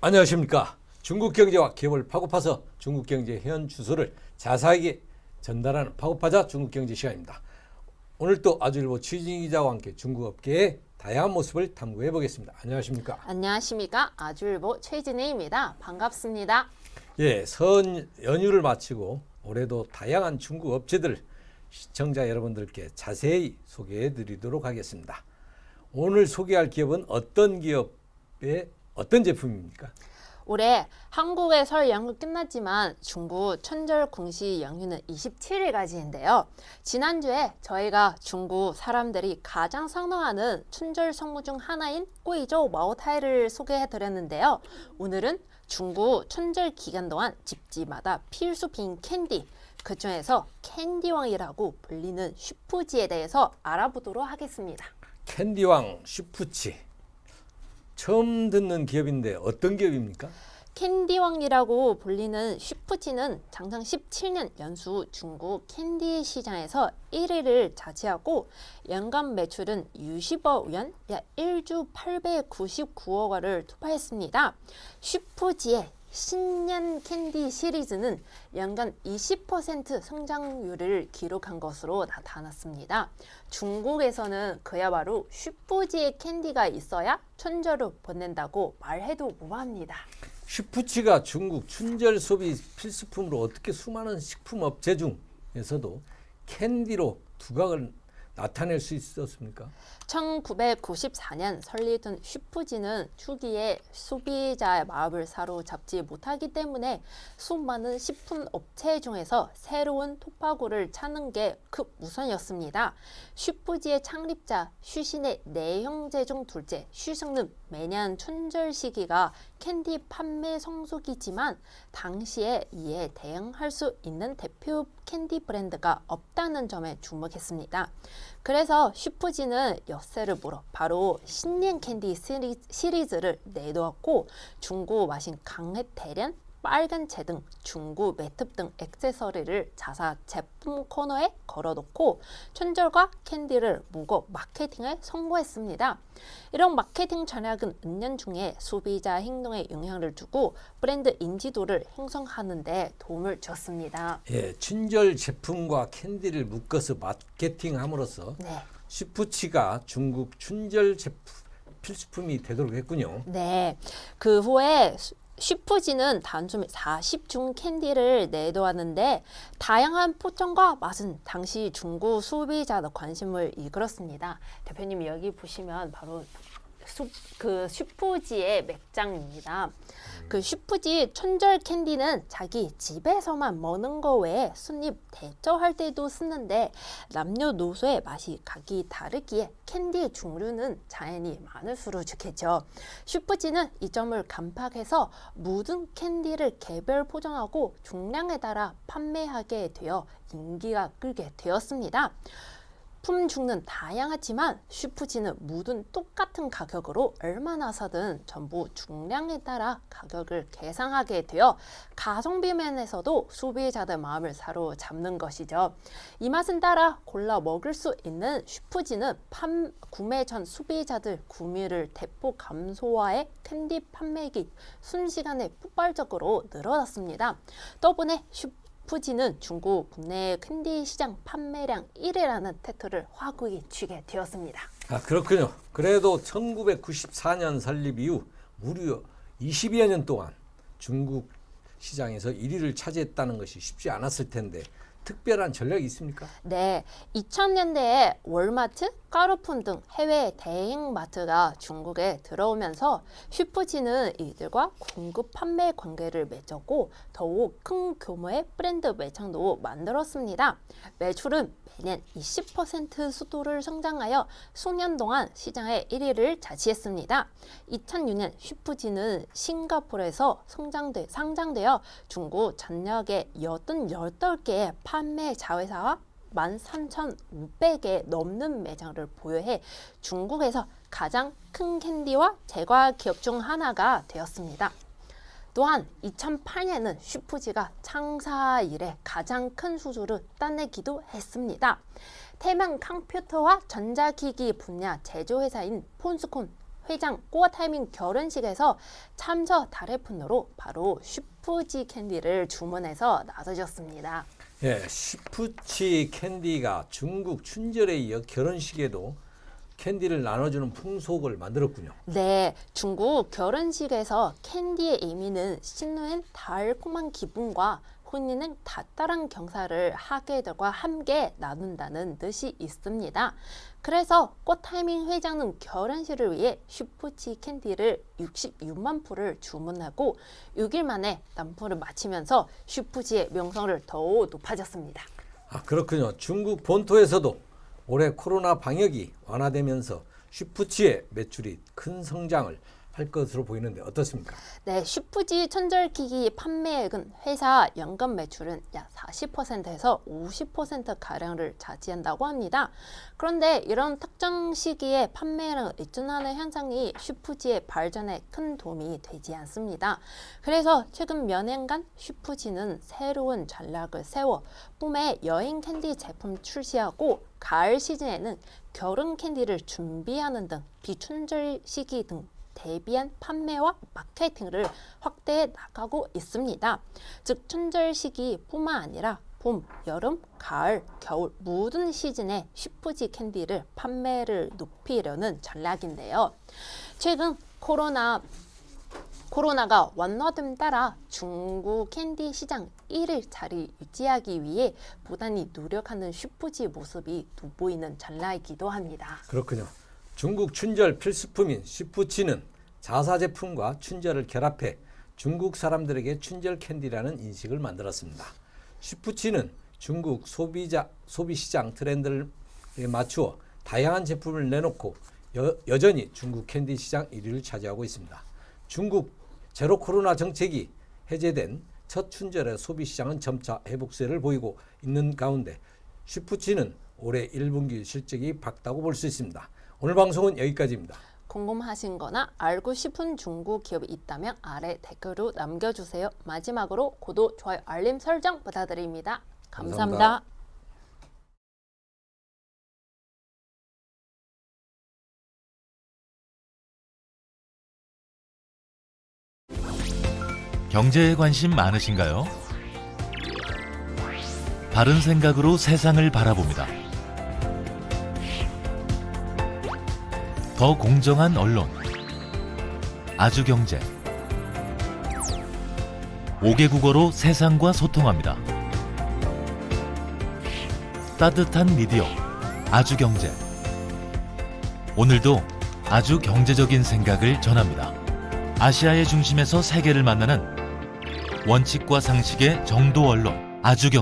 안녕하십니까. 중국 경제와 기업을 파고파서 중국 경제 현 주소를 자세하게 전달하는 파고파자 중국 경제 시간입니다. 오늘 또 아주일보 취진희 기자와 함께 중국 업계의 다양한 모습을 탐구해 보겠습니다. 안녕하십니까. 안녕하십니까. 아주일보 최진희입니다. 반갑습니다. 예, 설 연휴를 마치고 올해도 다양한 중국 업체들 시청자 여러분들께 자세히 소개해 드리도록 하겠습니다. 오늘 소개할 기업은 어떤 기업의 어떤 제품입니까? 올해 한국의 설 연휴 끝났지만 중국 천절 공시 연휴는 27일까지인데요. 지난주에 저희가 중국 사람들이 가장 선호하는 춘절 성무 중 하나인 꼬이조 마오타이를 소개해 드렸는데요. 오늘은 중국 춘절 기간 동안 집집마다 필수品캔디, 그 중에서 캔디왕이라고 불리는 슈푸지에 대해서 알아보도록 하겠습니다. 캔디왕 슈푸치. 처음 듣는 기업인데 어떤 기업입니까? 캔디왕이라고 불리는 슈푸치는 장상 17년 연수 중국 캔디 시장에서 1위를 차지하고 연간 매출은 60억 원, 약 1주 899억 원을 투파했습니다. 슈푸치의 신년 캔디 시리즈는 연간 20% 성장률을 기록한 것으로 나타났습니다. 중국에서는 그야말로 슈푸지의 캔디가 있어야 춘절을 보낸다고 말해도 무방합니다. 슈푸치가 중국 춘절 소비 필수품으로 어떻게 수많은 식품 업체 중에서도 캔디로 두각을 나타낼 수 있었습니까? 1994년 설립된 슈푸지는 초기에 소비자의 마음을 사로잡지 못하기 때문에 수많은 식품 업체 중에서 새로운突破口를 찾는 게 급우선이었습니다. 슈푸지의 창립자 슈신의 네 형제 중 둘째 슈승은 매년 춘절 시기가 캔디 판매 성수기지만 당시에 이에 대응할 수 있는 대표 캔디 브랜드가 없다는 점에 주목했습니다. 그래서 슈푸지는 엿새를 물어 바로 신년 캔디 시리즈를 내놓았고 중국 마신 강해 대련, 빨간채 등 중국 매듭 등 액세서리를 자사 제품 코너에 걸어놓고 춘절과 캔디를 묶어 마케팅에 성공했습니다. 이런 마케팅 전략은 은연 중에 소비자 행동에 영향을 주고 브랜드 인지도를 형성하는 데 도움을 줬습니다. 예, 춘절 제품과 캔디를 묶어서 마케팅함으로써 네. 슈푸치가 중국 춘절 제품 필수품이 되도록 했군요. 네. 그 후에 슈푸지는 단숨에 40중 캔디를 내놓았는데 다양한 포장과 맛은 당시 중국 소비자의 관심을 이끌었습니다. 대표님 여기 보시면 바로 그 슈푸지의 맥장입니다. 그 슈푸지 춘절 캔디는 자기 집에서만 먹는 거 외에 손님 대접할 때도 쓰는데 남녀노소의 맛이 각기 다르기에 캔디 종류는 자연히 많을수록 좋겠죠. 슈푸지는 이 점을 간파해서 모든 캔디를 개별 포장하고 종량에 따라 판매하게 되어 인기가 끌게 되었습니다. 품종은 다양하지만 슈푸지는 모든 똑같은 가격으로 얼마나 사든 전부 중량에 따라 가격을 계상하게 되어 가성비 면에서도 소비자들 마음을 사로잡는 것이죠. 이 맛은 따라 골라 먹을 수 있는 슈푸지는 구매 전 소비자들 구매를 대폭 감소화해 캔디 판매액이 순식간에 폭발적으로 늘어났습니다. 덕분에 슈푸지는 중국 국내 캔디 시장 판매량 1위라는 태토를 확고히 쥐게 되었습니다. 아, 그렇군요. 그래도 1994년 설립 이후 무려 20여 년 동안 중국 시장에서 1위를 차지했다는 것이 쉽지 않았을 텐데 특별한 전략이 있습니까? 네, 2000년대에 월마트, 까르푼 등 해외 대형마트가 중국에 들어오면서 슈푸지는 이들과 공급 판매 관계를 맺었고 더욱 큰 규모의 브랜드 매장도 만들었습니다. 매출은 매년 20% 수도를 성장하여 수년 동안 시장의 1위를 차지했습니다. 2006년 슈푸지는 싱가포르에서 상장되어 중국 전역에 88개의 판매 자회사와 13,500개 넘는 매장을 보유해 중국에서 가장 큰 캔디와 제과 기업 중 하나가 되었습니다. 또한 2008년은 슈푸지가 창사 이래 가장 큰 수주를 따내기도 했습니다. 태명 컴퓨터와 전자기기 분야 제조회사인 폰스콘 회장 꼬아타이밍 결혼식에서 참저 다레푼으로 바로 슈프지 캔디를 주문해서 나서셨습니다. 예, 슈프치 캔디가 중국 춘절에 이어 결혼식에도 캔디를 나눠주는 풍속을 만들었군요. 네, 중국 결혼식에서 캔디의 의미는 신우엔 달콤한 기분과 혼인은 달달한 경사를 하객들과 함께 나눈다는 뜻이 있습니다. 그래서 꼬타이밍 회장은 결혼식을 위해 슈프치 캔디를 66만 풀을 주문하고 6일 만에 납품을 마치면서 슈프치의 명성을 더욱 높아졌습니다. 아, 그렇군요. 중국 본토에서도 올해 코로나 방역이 완화되면서 슈프치의 매출이 큰 성장을 할 것으로 보이는데 어떻습니까? 네, 슈프지 천절기기 판매액은 회사 연간 매출은 약 40%에서 50%가량을 차지한다고 합니다. 그런데 이런 특정 시기에 판매를 일준하는 현상이 슈프지의 발전에 큰 도움이 되지 않습니다. 그래서 최근 몇 년간 슈프지는 새로운 전략을 세워 봄에 여행 캔디 제품 출시하고 가을 시즌에는 결혼 캔디를 준비하는 등 비춘절 시기 등 대비한 판매와 마케팅을 확대해 나가고 있습니다. 즉 춘절 시기뿐만 아니라 봄, 여름, 가을, 겨울 모든 시즌에 슈프지 캔디를 판매를 높이려는 전략인데요. 최근 코로나가 완화됨 따라 중국 캔디 시장 1위 자리 유지하기 위해 부단히 노력하는 슈프지 모습이 돋보이는 전략이기도 합니다. 그렇군요. 중국 춘절 필수품인 슈프치는 자사 제품과 춘절을 결합해 중국 사람들에게 춘절 캔디라는 인식을 만들었습니다. 슈프치는 중국 소비시장 트렌드에 맞추어 다양한 제품을 내놓고 여전히 중국 캔디 시장 1위를 차지하고 있습니다. 중국 제로 코로나 정책이 해제된 첫 춘절의 소비시장은 점차 회복세를 보이고 있는 가운데 슈프치는 올해 1분기 실적이 밝다고 볼 수 있습니다. 오늘 방송은 여기까지입니다. 궁금하신 거나 알고 싶은 중국 기업이 있다면 아래 댓글로 남겨주세요. 마지막으로 구독, 좋아요, 알림 설정 부탁드립니다. 감사합니다. 경제에 관심 많으신가요? 바른 생각으로 세상을 바라봅니다. 더 공정한 언론, 아주경제. 5개 국어로 세상과 소통합니다. 따뜻한 미디어, 아주경제. 오늘도 아주 경제적인 생각을 전합니다. 아시아의 중심에서 세계를 만나는 원칙과 상식의 정도 언론, 아주경제.